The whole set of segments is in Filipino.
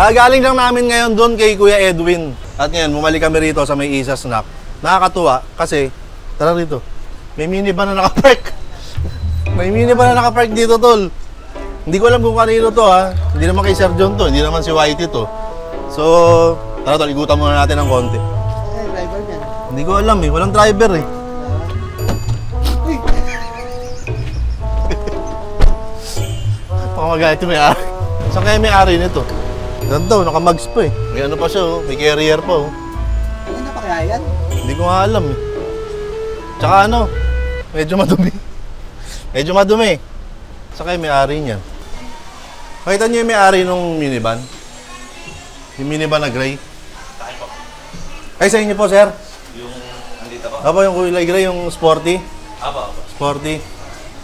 Galing lang namin ngayon doon kay Kuya Edwin. At ngayon, bumalik kami rito sa may Isa Snack. Nakakatuwa kasi, tara rito, may minivan na nakapark. May minivan na nakapark dito, tol. Hindi ko alam kung kanino to, ha. Hindi naman kay Sir John to, hindi naman si Whitey to. So, tara tol, igutan muna natin ng konti. Driver niyan. Hindi ko alam eh, walang driver eh. Pamagayat yung may-ari. Saan kaya may-ari nito? Ganda, naka-mags pa eh. May ano pa siya oh, may carrier pa oh. Ano pa kaya yan? Hindi ko nga alam eh. Tsaka ano, medyo madumi. Medyo madumi. Saan kaya may-ari niya? Makita niyo yung may-ari nung minivan? Yung minivan na gray? Ay, sa inyo po, sir? Yung andito po? Apo, yung kulay gray, yung sporty? Apo. Sporty.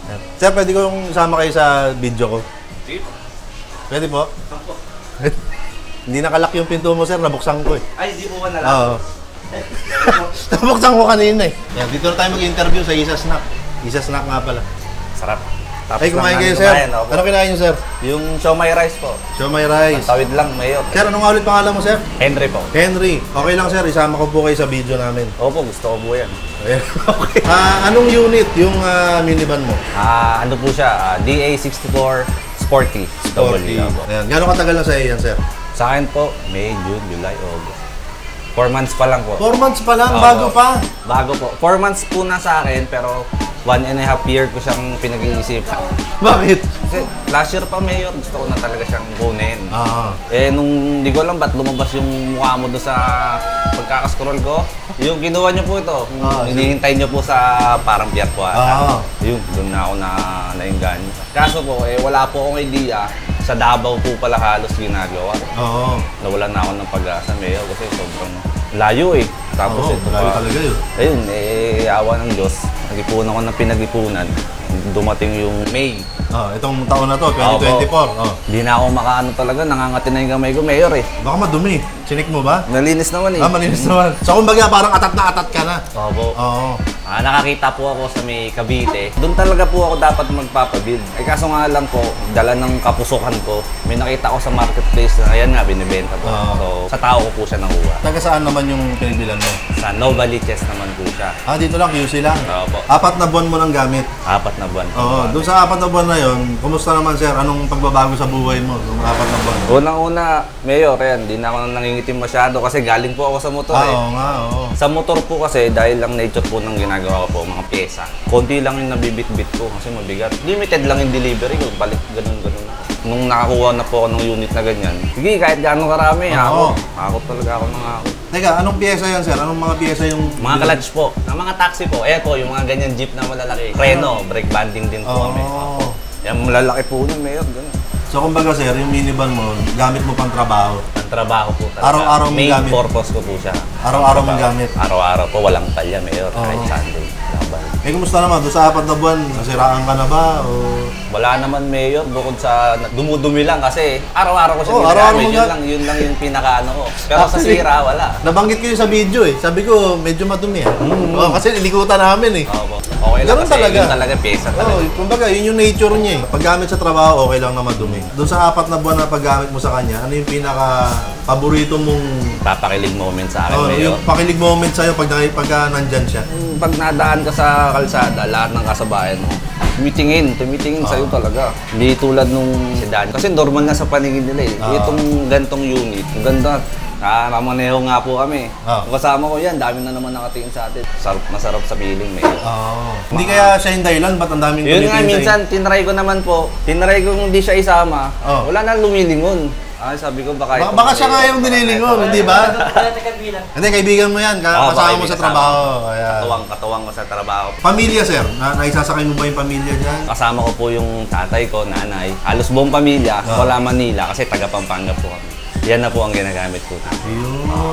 Yan. Sir, pwede ko yung isama kayo sa video ko? Sige po. Pwede po? Apo. Hindi nakalak yung pinto mo, sir. Nabuksan ko eh. Ay, hindi po ba nalang? Oo. Nabuksan ko kanina eh. Yan, dito na tayo mag-interview sa Isa Snack. Isa Snack nga pala. Sarap. Tapos Ay, kumain kayo, sir. Ano kinain niyo, sir? Yung siomai rice po. Siomai rice. Tawid lang, mayor. Sir, anong nga ulit pangalan mo, sir? Henry po. Henry. Okay lang, sir. Isama ko po kayo sa video namin. Opo, gusto ko po yan. Ayan. Okay. Anong unit yung minivan mo? Ano po siya? DA64 Sporty. Sporty. Ayan. Gano'ng katagal na sa iyo yan, sir? Sa akin po, May, June, July, August. 4 months pa lang po. 4 months pa lang, Oo. bago pa. Bago po. 4 months po na sa akin, pero 1.5 year ko siyang pinag-iisipan. Bakit? Kasi last year pa, Mayor, gusto ko na talaga siyang kunin. Eh, Nung di ko alam ba't lumabas yung mukha mo doon sa pagkakascroll ko. Yung kinuha niyo po ito, hinihintay niyo po sa parang pier po ata. Yun, doon na ako nainganyo. Kaso po, wala po akong idea. Sa Davao po pala halos ginagawa. Oo. Nawalan na ako ng pag-asa, Mayor, kasi sobrang layo eh. Tapos ito layo pa. talaga yun. Ayun, awa ng Diyos. Nag-ipunan ko ng pinag-ipunan. Dumating yung May. Itong taon na to, 2024. Hindi na ako makaano talaga, nangangati na yung kamay ko, Mayor eh. Baka madumi. Sinik mo ba? Nalinis naman eh. Malinis naman. So, kumbaga parang atat na atat ka na. Opo. Oo. Nakakita po ako sa may Cavite. Doon talaga po ako dapat magpapabuild. Kaso nga lang po, dala ng kapusukan ko, may nakita ko sa marketplace na ayan nga, binibenta po. So, sa tao ko po siya nakuha. Taga saan naman yung pinibilan mo? Sa Nova Liches naman po siya. Dito lang, QC lang. Opo. 4 na buwan mo nang gamit. 4 na buwan. Oo. Doon sa 4 na buwan na yon, kumusta naman, sir? Anong pagbabago sa buhay mo yung 4 na buwan? Unang-una, Mayor, yan, di na ako nangingitim masyado kasi galing po ako sa motor eh. Oo nga, oo. Sa motor po kasi, dahil lang nature po ng ginagawa ko po, mga pyesa. Konti lang yung nabibit-bit ko kasi mabigat. Limited lang yung delivery ko, balik ganun-ganun ako. Nung nakakuha na po ako ng unit na ganyan, sige, kahit gaano karami, ako talaga ako ng ako. Teka, anong pyesa yan, sir? Anong mga pyesa yung... Mga clutch po. Ang mga taxi po, po, yung mga ganyan jeep na malalaki. Preno, brake banding din po kami. Yan, malalaki po nun, Mayor, ganun. So, kumbaga, sir, yung minivan mo, gamit mo pang trabaho. Ang trabaho po talaga. Araw-araw mong main gamit? purpose ko po siya. Araw-araw mong gamit? Araw-araw po, walang palya, Mayor, kahit Sunday. Laban. Kumusta naman? Doon sa 4 na buwan, nasiraan ka na ba? O... Wala naman, Mayor, bukod sa dumudumi lang kasi araw-araw ko siya araw-araw ginagamit. Yun lang yung pinaka-ano ko. Pero sa sira, wala. Nabanggit ko yun sa video eh. Sabi ko, medyo madumi ah. Kasi nilikutan namin eh. Okay lang Ganun kasi talaga. yun talaga, pyesa talaga. Kumbaga, yun yung nature niya eh. Paggamit sa trabaho, okay lang na madumi. Doon sa 4 na buwan na paggamit mo sa kanya, ano yung pinaka-paborito mong... Papakilig moment sa akin, Mayor. Yung pakilig moment sa'yo pagka nandyan siya. Pag nadaan ka sa kalsada, lahat ng kasabayan mo, tumitingin sa'yo talaga. Hindi tulad nung sedan. Kasi normal na sa paningin nila eh. Itong gantong unit, ganda. Nakamaneho nga po kami. Kung kasama ko yan, dami na naman nakatingin sa atin. Masarap sa feeling, Mayor. Hindi kaya siya yung dahilan, ba't ang daming yun nga, minsan, tinry ko naman po. Tinry ko hindi siya isama. Wala na lumilingon. Sabi ko baka siya nga yung nililingon, hindi ba? Hindi, kaibigan mo yan, kasama mo sa trabaho. Katuwang ko sa trabaho. Pamilya, sir? Naisasakay mo ba yung pamilya dyan? Kasama ko po yung tatay ko, nanay. Halos buong pamilya, wala Manila kasi taga Pampanga po kami. Yan na po ang ginagamit ko.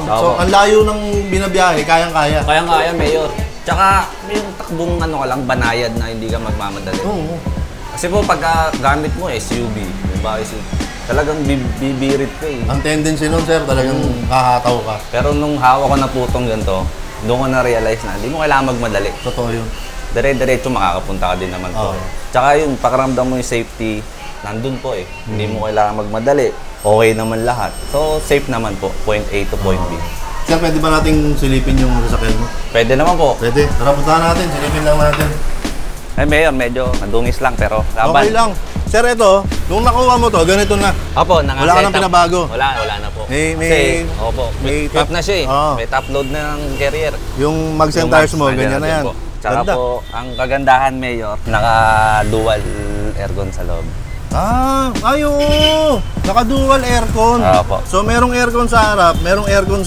So, ang layo ng binabiyahe, kayang-kaya. Kayang-kaya, Mayor. Tsaka, yung takbong banayad na hindi ka magmamadali. Kasi po, pagka gamit mo, SUV, diba, talagang bibirit ka eh. Ang tendency nun, sir, talagang kahataw ka. Pero nung hawak ko na po itong ganito, doon ko na-realize na hindi mo kailangan magmadali. Totoo yun. Dire-diretso makakapunta ka din naman po. Tsaka yun, pakiramdam mo yung safety, nandun po eh. Hindi mo kailangan magmadali. okay naman lahat. So, safe naman po, point A to point B. Sir, pwede ba nating silipin yung sasakyan mo? Pwede naman po. Pwede. Tara, puntahan natin. Silipin lang natin. Ay, Mayor, medyo madungis lang pero laban. Okay lang. Sir, ito, nung nakuha mo to, ganito na. Opo, Wala ka nang pinabago. Wala na po. May- Kasi, opo, may top na siya eh. Oo. May top load na ng carrier. Yung mags and tires mo, ganyan na yan. Po. Tsaka Ganda. po, ang kagandahan, Mayor, naka-dual aircon sa loob. Oo. Naka-dual aircon. Opo. So, merong aircon sa harap, merong aircon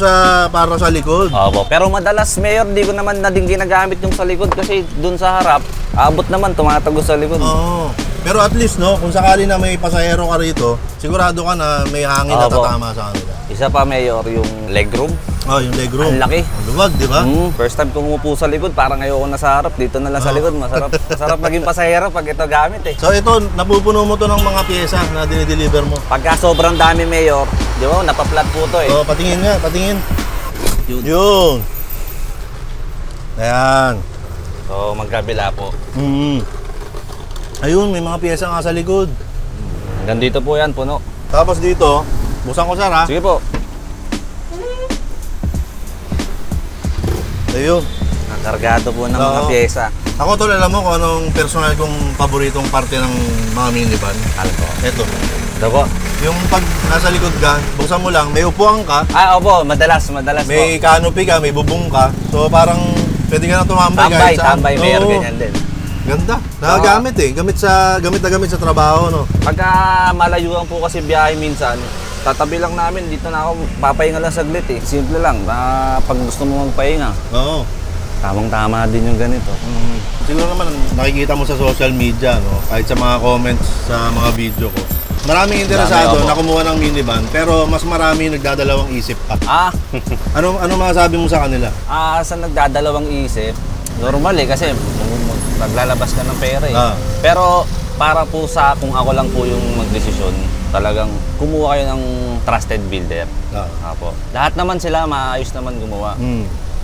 para sa likod. Opo. Pero madalas, Mayor, di ko naman na din ginagamit yung sa likod kasi dun sa harap, abot naman, tumatagos sa likod. Oo. Pero at least, no, kung sakali na may pasahero ka rito, sigurado ka na may hangin na Opo. tatama sa kanila. Isa pa, Mayor, yung legroom. Oh, yung legroom. Ang laki. Ang luwag, di ba? First time kong umupo sa likod, parang ayoko na sa harap. Dito na lang sa likod. Masarap maging pasahero pag ito gamit eh. So ito, napupuno mo to ng mga pyesa na dinideliver mo. Pagka sobrang dami, Mayor, di ba, napaplat po to eh. Oh, patingin nga, patingin. Yun. Yun. Ayan. So, magkabila po. Ayun, may mga pyesa nga sa likod. Hanggang dito po yan, puno. Tapos dito, busan ko sir ha. Sige po. Ayun. Nakargado po ng mga Oo. pyesa. Ako tol, alam mo kung anong personal kong paboritong parte ng mga minivan? Ano po? Ito. Ito po. Yung pag nasa likod ka, buksan mo lang, may upuan ka, Opo, madalas may po. canopy ka, may bubong ka. So parang pwede ka na tumambay kahit saan. Tambay, Mayor, Oo. ganyan din. Ganda. Nagagamit eh. Gamit na gamit sa trabaho, no? Pagka malayuan po kasi biyahe minsan, tatabi lang namin, dito na ako, papahinga lang saglit eh. Simple lang, pag gusto mo magpahinga, Oo. tamang-tama din yung ganito. Siguro naman nakikita mo sa social media, no? Kahit sa mga comments sa mga video ko. Maraming interesado Dami, opo. na kumuha ng minivan, pero mas marami nagdadalawang isip pa. Ano masasabi mo sa kanila? Sa nagdadalawang isip, normal eh, kasi maglalabas ka ng pera eh. Pero para po sa kung ako lang po yung magdesisyon, talagang kumuha kayo ng trusted builder. Apo. Lahat naman sila maayos naman gumawa.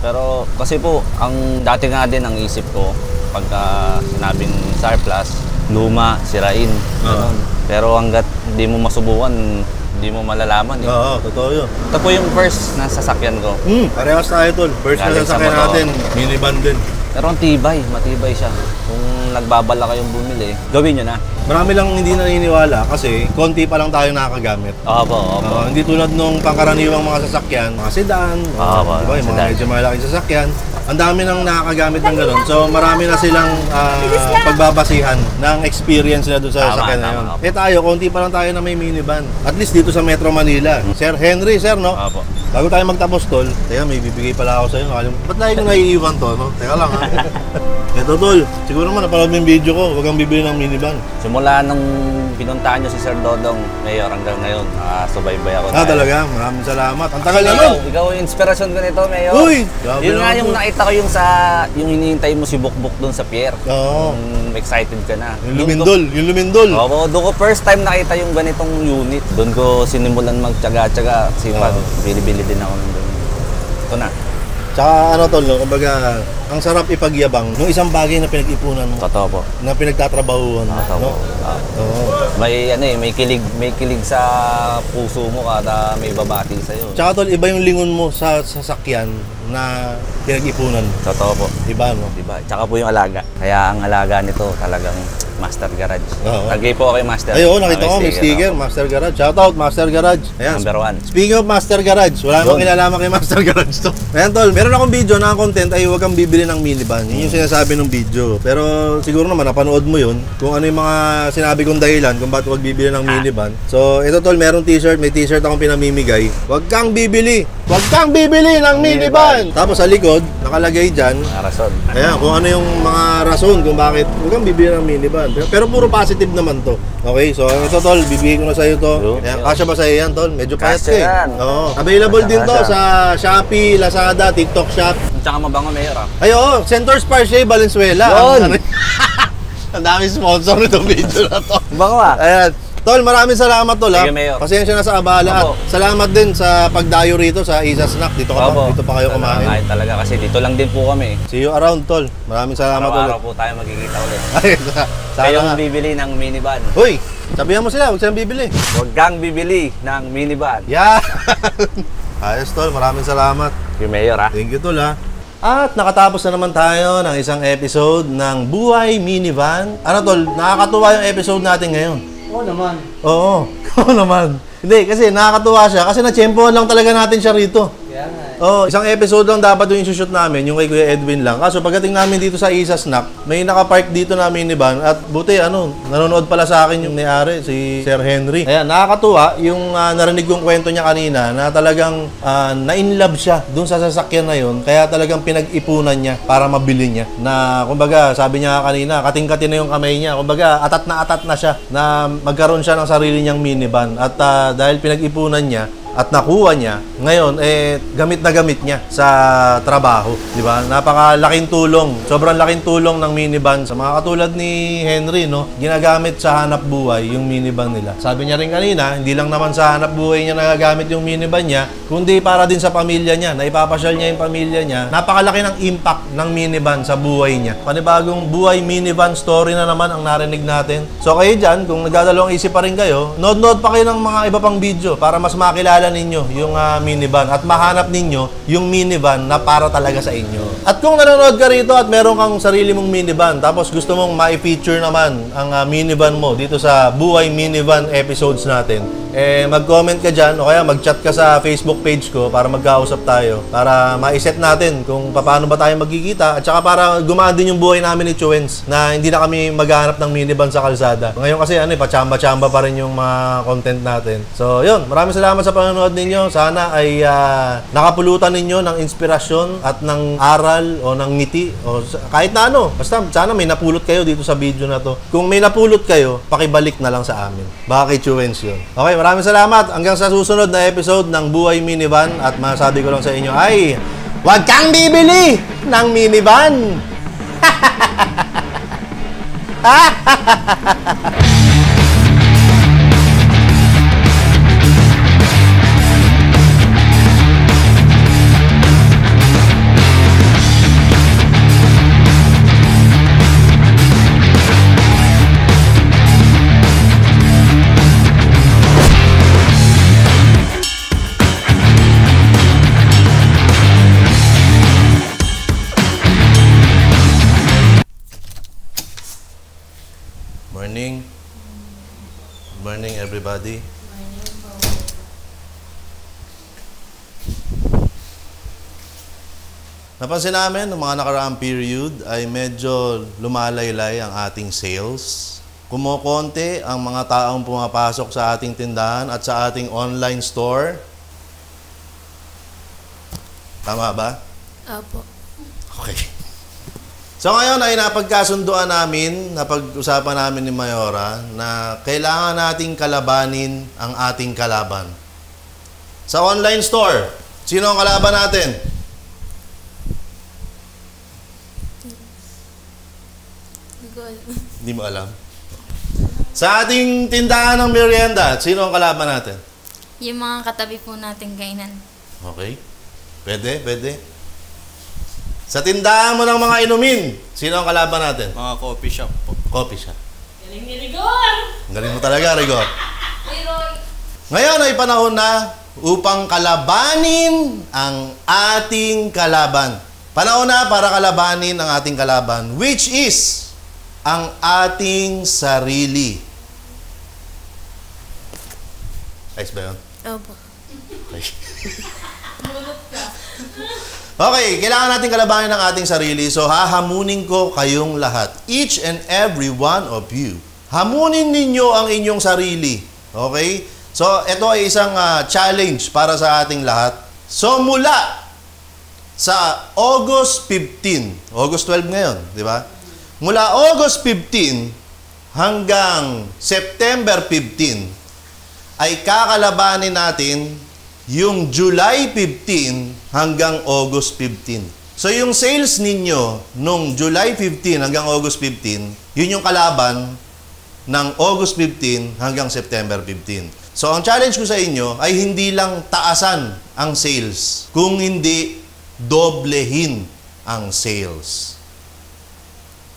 Pero kasi po, ang dati nga din ang isip ko, pagka sinabing surplus, luma, sirain, ganun. Pero hanggat hindi mo masubukan, hindi mo malalaman eh. Oo, totoo yun. Ito po yung first na sasakyan ko. Parehas tayo tol. First na Galing sa sasakyan motor. natin, minivan din. Pero ang tibay, matibay siya. Kung nagbabala kayong bumili, gawin nyo na. Marami lang hindi naniniwala kasi konti pa lang tayo nakakagamit. Opo. Hindi tulad nung pangkaraniwang mga sasakyan, mga sedan, Opo, diba, yung mga sedan. medyo malaking sasakyan. Ang dami nang nakakagamit ng gano'n. So marami na silang pagbabasihan ng experience nila doon sa Tama, sasakyan na tama, yun. opo. Eh tayo, konti pa lang tayo na may minivan. At least dito sa Metro Manila. Sir Henry, sir, no? Opo. Bago tayo magtapos, tol, teka, may bibigay pala ako sa'yo. Ba't lagi ko naiiwan to, no? Teka lang, ha? Eto, tol, siguro naman napanood mo yung video ko, huwag kang bibili ng minivan. Simula nung pinuntahan nyo si Sir Dodong, Mayor, hanggang ngayon, subaybay ako. Talaga, maraming salamat. Ang tagal na Ikaw, nun. ikaw yung inspirasyon ko nito, Mayor. Uy! Grabe Yun nga naman yung to. nakita ko yung hinihintay mo si Bukbuk doon sa pier. Oo. Excited ka na. Yung lumindol. Oo, doon ko first time nakita yung ganitong unit. Doon ko sinimulan magtyaga-tyaga. Sipag, bili-bili din ako ng doon. Ito na. Tsaka ano tol, no? Kumbaga, ang sarap ipagyabang nung isang bagay na pinag-ipunan mo, Totoo po. na pinagtatrabahuan mo, Totoo no? po. Oo. May kilig sa puso mo kada may babati sa'yo. Tsaka tol, iba yung lingon mo sa sasakyan na pinag-ipunan mo. Totoo po. Iba, no? Diba? Tsaka po yung alaga. Kaya ang alaga nito talagang Master Garage. Oo. Lagay po kay Master. Ayun, nakita ko, may sticker, Opo. Master Garage. Shoutout, Master Garage. Ayan. Number 1. Speaking of Master Garage, wala namang kinalaman kay Master Garage to. Ayan tol, meron akong video na ang content ay huwag kang bibili ng minivan. Yun yung sinasabi ng video. Pero siguro naman napanood mo yun kung ano yung mga sinabi kong dahilan kung bakit huwag bibili ng minivan. So ito tol, merong t-shirt, may t-shirt akong pinamimigay. Huwag kang bibili! Huwag kang bibili ng minivan! Tapos sa likod, nakalagay dyan, Rason. ayan, kung ano yung mga rason kung bakit huwag kang bibili ng minivan. Pero puro positive naman to. Okay, so ito tol, bibigay ko na sa'yo to. Ayan, kasya ba sa'yo yan tol? Medyo payat Kasya ka eh. yan. Oo. Available din to Kasya. sa Shopee, Lazada, TikTok Shop. Tsaka mabango, Mayor. Ay oo, Center Spar Shea Valenzuela. Yun! Ang daming sponsor nitong video na to. Mabango ah. Ayan. Tol, maraming salamat tol ha. Sige, Mayor. Pasensya na sa abala at Opo. salamat din sa pagdayo rito sa Isa Snack. Dito pa kayo kumain. Kahit talaga kasi dito lang din po kami. See you around tol. Maraming salamat ulit. Araw-araw po tayo magkikita ulit. Ay, Kayong sana. bibili ng minivan. Hoy, Sabihan mo sila, huwag silang bibili. Huwag kang bibili ng minivan. Yeah! Ayos, tol. Maraming salamat. Yung mayor, ha? Thank you, tol, ha. At nakatapos na naman tayo ng isang episode ng Buhay Minivan. Ano, tol? Nakakatuwa yung episode natin ngayon. Oo naman. Oo. Oo naman. Hindi, kasi nakakatuwa siya. Kasi na-tsempohan lang talaga natin siya rito. Kaya nga eh. Oh, isang episode lang dapat yung isushoot namin, yung kay Kuya Edwin lang. Kaso pagdating namin dito sa Isa Snack, may nakapark dito na minivan at buti nanonood pala sa akin yung may-ari, si Sir Henry. Ayan, nakakatuwa yung narinig kong kwento niya kanina na talagang na-inlove siya dun sa sasakyan na yun. Kaya talagang pinag-ipunan niya para mabili niya. Na kumbaga, sabi niya kanina, kating-kating na yung kamay niya. Kumbaga, atat na siya na magkaroon siya ng sarili niyang minivan. At dahil pinag-ipunan niya, at nakuha niya, ngayon, gamit na gamit niya sa trabaho. Di ba? Napakalaking tulong. Sobrang laking tulong ng minivan sa mga katulad ni Henry, no? Ginagamit sa hanap buhay yung minivan nila. Sabi niya rin kanina, hindi lang naman sa hanap buhay niya nagagamit yung minivan niya, kundi para din sa pamilya niya, na ipapasyal niya yung pamilya niya. Napakalaki ng impact ng minivan sa buhay niya. Panibagong buhay minivan story na naman ang narinig natin. So kayo dyan, kung nagdadalawang isip pa rin kayo, nood pa kayo ng mga iba pang video para mas makilala ninyo yung minivan at mahanap ninyo yung minivan na para talaga sa inyo. At kung nanonood ka rito at meron kang sarili mong minivan tapos gusto mong ma-feature naman ang minivan mo dito sa Buhay Minivan episodes natin, mag-comment ka dyan o kaya mag-chat ka sa Facebook page ko para magkausap tayo para ma-set natin kung paano ba tayo magkikita at saka para gumaan din yung buhay namin ni Chuens na hindi na kami maghahanap ng minivan sa kalsada. Ngayon kasi pa-chamba-chamba pa rin yung mga content natin. So yun, maraming salamat sa panonood ninyo. Sana ay nakapulutan ninyo ng inspirasyon at ng aral o ng ngiti o kahit na ano. Basta sana may napulot kayo dito sa video na to. Kung may napulot kayo, pakibalik na lang sa amin. Baka kay Chuens yun. Okay, maraming salamat. Hanggang sa susunod na episode ng Buhay Minivan at masabi ko lang sa inyo ay huwag kang bibili ng minivan! Morning. Good morning, everybody. Napansin namin, noong mga nakaraang period ay medyo lumalaylay ang ating sales. Kumukonti ang mga taong pumapasok sa ating tindahan at sa ating online store. Tama ba? Opo. Okay. So ngayon ay napagkasunduan namin, napag-usapan namin ni Mayora na kailangan nating kalabanin ang ating kalaban. Sa online store, sino ang kalaban natin? Hindi mo alam. Sa ating tindahan ng merienda, sino ang kalaban natin? Yung mga katabi po natin kainan. Okay. Pwede. Sa tindahan mo ng mga inumin, sino ang kalaban natin? Mga coffee shop po. Coffee shop. Galing ni Rigor! Galing mo talaga, Rigor. Leroy! Ngayon ay panahon na upang kalabanin ang ating kalaban. Panahon na para kalabanin ang ating kalaban, which is ang ating sarili. Ayos ba yun? Opo. Okay. Okay, kailangan natin kalabanin ang ating sarili. So, hahamunin ko kayong lahat. Each and every one of you. Hamunin ninyo ang inyong sarili. Okay? So, ito ay isang challenge para sa ating lahat. So, mula sa August 15, August 12 ngayon, di ba? Mula August 15 hanggang September 15, ay kakalabanin natin yung July 15 hanggang August 15. So yung sales ninyo nung July 15 hanggang August 15, yun yung kalaban ng August 15 hanggang September 15. So ang challenge ko sa inyo ay hindi lang taasan ang sales, kung hindi doblehin ang sales.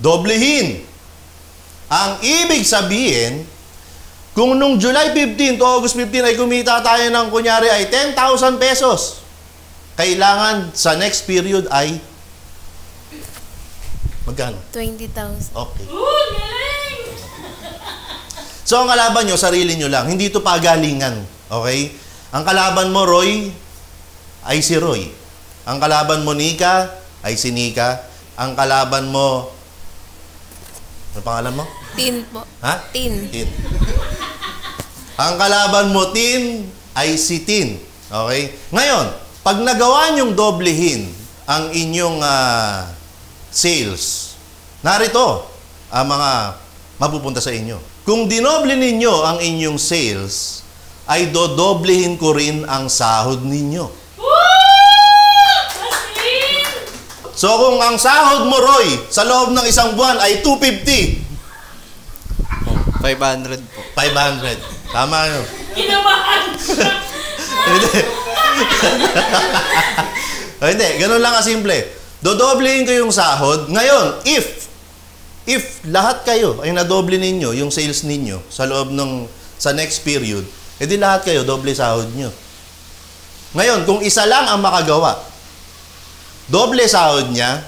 Doblehin. Ang ibig sabihin, Kung nung July 15 to August 15 ay kumita tayo ng kunyari ay 10,000 pesos, kailangan sa next period ay magkano? 20,000. Okay. Galing! So, ang kalaban nyo, sarili nyo lang. Hindi ito pagalingan. Okay? Ang kalaban mo, Roy, ay si Roy. Ang kalaban mo, Nika, ay si Nika. Ang kalaban mo, ano pangalan mo? Tin po. Ha? Tin. Tin. Ang kalaban mo, Tin, ay si Tin. Okay? Ngayon, pag nagawa nyong doblehin ang inyong sales, narito ang mga mapupunta sa inyo. Kung dinoble ninyo ang inyong sales, ay dodoblehin ko rin ang sahod ninyo. So kung ang sahod mo, Roy, sa loob ng isang buwan ay 250, 500 po. 500. Tama yun. Kinabahan siya. Hindi. Hindi, ganun lang kasimple. Dodoblehin ko yung sahod. Ngayon, if lahat kayo ay nadoble ninyo yung sales ninyo sa loob ng sa next period, edi lahat kayo doble sahod nyo. Ngayon, kung isa lang ang makagawa, doble sahod niya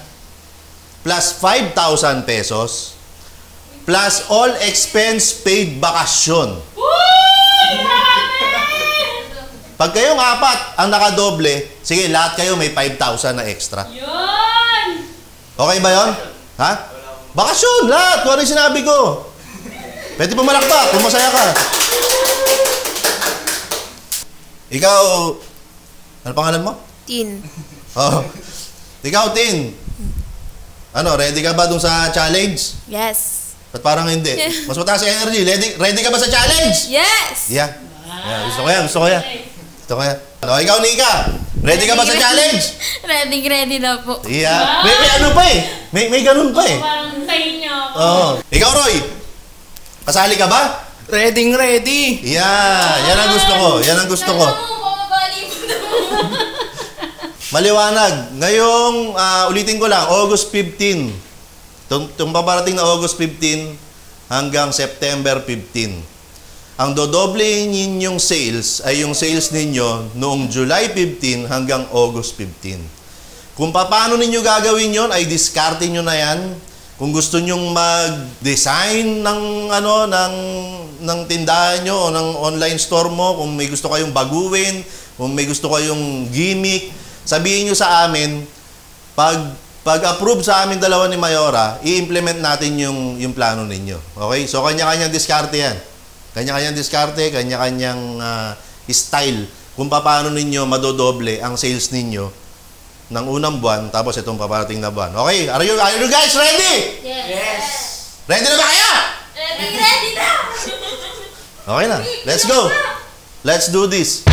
plus 5,000 pesos plus all expense paid bakasyon. Pag kayong apat ang nakadoble, sige, lahat kayo may 5,000 na extra. Yun! Okay ba yon? Ha? Bakasyon, lahat. Kung ano yung sinabi ko. Pwede pa malakpak kung masaya ka. Ikaw, ano pangalan mo? Tin. Oh. Ikaw, Tin. Ano, ready ka ba dun sa challenge? Yes. Ba't parang hindi? Mas mataas ang energy. Ready ka ba sa challenge? Yes! Yeah. Yeah, gusto ko yan, gusto ko yan. Gusto ko yan. Ano, ikaw, Nika. Ready ka ba sa challenge? Ready na po. Yeah. May ano pa eh. May ganun pa eh. Parang sa inyo ako. Oo. Ikaw, Roy. Kasali ka ba? Ready! Yeah. Yan ang gusto ko. Yan ang gusto ko. Pumabali mo naman. Maliwanag. Ngayong, ulitin ko lang, August 15. Itong paparating na August 15 hanggang September 15. Ang dodoblehin ninyong sales ay yung sales ninyo noong July 15 hanggang August 15. Kung paano ninyo gagawin yon ay diskarte nyo na yan. Kung gusto nyong mag-design ng ng tindahan nyo o ng online store mo, kung may gusto kayong baguhin, kung may gusto kayong gimmick, sabihin nyo sa amin, pag-approve sa amin dalawa ni Mayora, i-implement natin yung plano ninyo. Okay? So, kanya-kanyang diskarte yan. Kanya-kanyang diskarte, kanya-kanyang style kung paano ninyo madodoble ang sales ninyo ng unang buwan tapos itong paparating na buwan. Okay? Are you guys ready? Yes. Ready na ba kayo? Ready na! Okay na. Let's go. Let's do this.